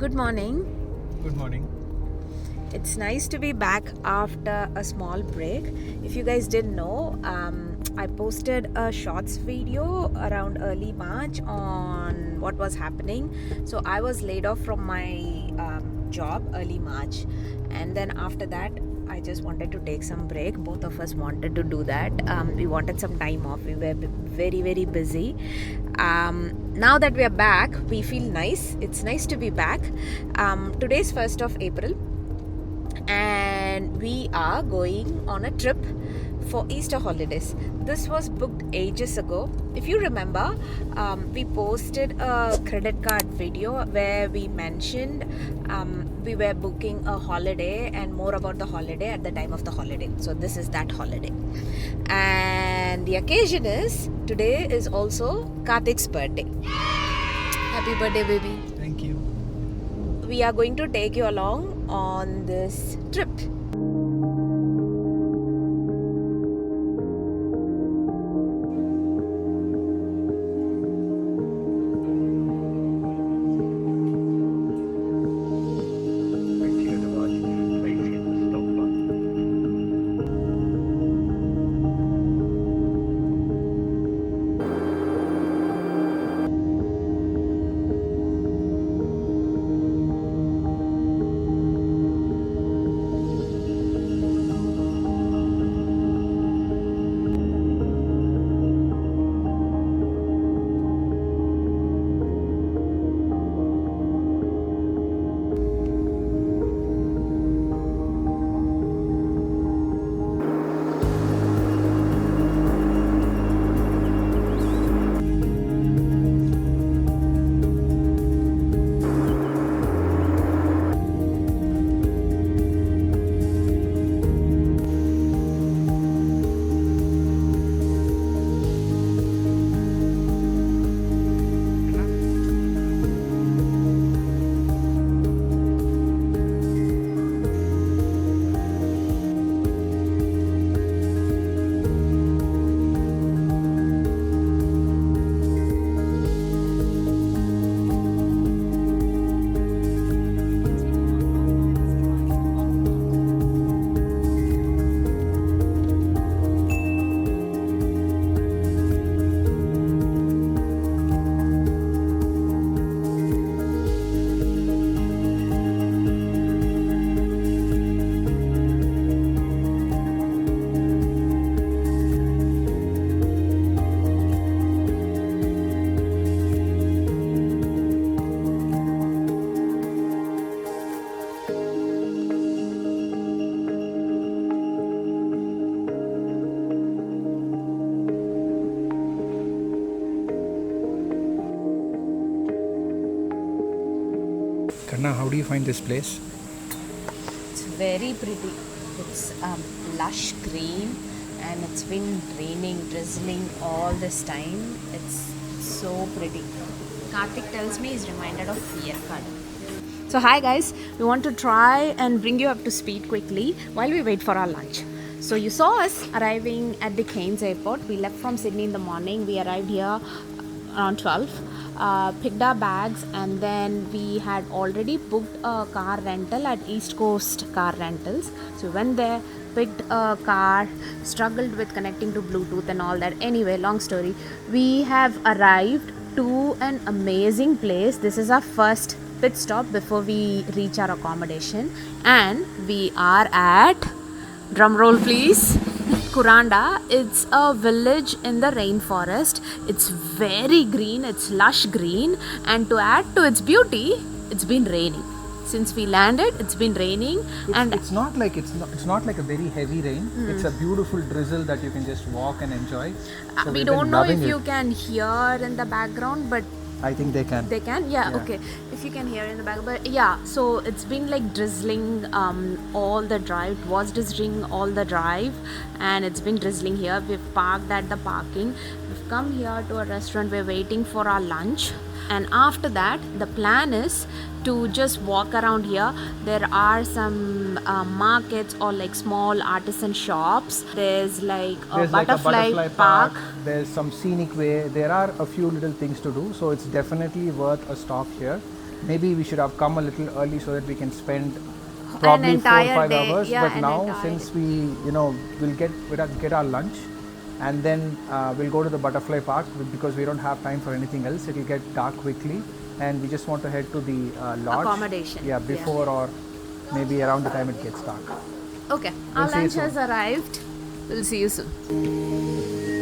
Good morning. Good morning. It's nice to be back after a small break. If you guys didn't know, I posted a shorts video around early March on what was happening. So I was laid off from my job early March, and then after that I just wanted to take some break. Both of us wanted to do that. We wanted some time off. We were very busy. Now that we are back, we feel nice. It's nice to be back. Today's 1st of April, and we are going on a trip for Easter holidays. This was booked ages ago. If you remember, we posted a credit card video where we mentioned we were booking a holiday and more about the holiday at the time of the holiday. So this is that holiday, and the occasion is today is also Karthick's birthday. Happy birthday, baby. Thank you. We are going to take you along on this trip. Karna, how do you find this place? It's very pretty. It's lush green, and it's been raining, drizzling all this time. It's so pretty. Karthik tells me he's reminded of Yerkad. So hi guys, we want to try and bring you up to speed quickly while we wait for our lunch. So you saw us arriving at the Cairns airport. We left from Sydney in the morning. We arrived here around 12. Picked our bags, and then we had already booked a car rental at East Coast Car Rentals. So we went there, picked a car, struggled with connecting to Bluetooth and all that. Anyway, long story, we have arrived to an amazing place. This is our first pit stop before we reach our accommodation, and we are at, drum roll please, Kuranda. It's a village in the rainforest. It's very green, it's lush green, and to add to its beauty, it's been raining. Since we landed, it's been raining, and it's not like a very heavy rain. It's a beautiful drizzle that you can just walk and enjoy. So we don't know if you can hear in the background, but I think they can. They can? Yeah, okay. If you can hear in the back. But yeah, so it's been like drizzling all the drive. It was drizzling all the drive, and it's been drizzling here. We've parked at the parking. We've come here to a restaurant. We're waiting for our lunch. And after that, the plan is to just walk around here. There are some markets or like small artisan shops. There's like a butterfly park. There's some scenic way. There are a few little things to do, so it's definitely worth a stop here. maybe we should have come a little early so that we can spend probably 4 or entire 5 day. hours. Yeah, But an now, entire since we'll get our lunch, and then we'll go to the butterfly park because we don't have time for anything else. It'll get dark quickly, and we just want to head to the lodge. Accommodation. Yeah, before or maybe around the time it gets dark. Okay, We'll our see you lunch soon. has arrived. We'll see you soon.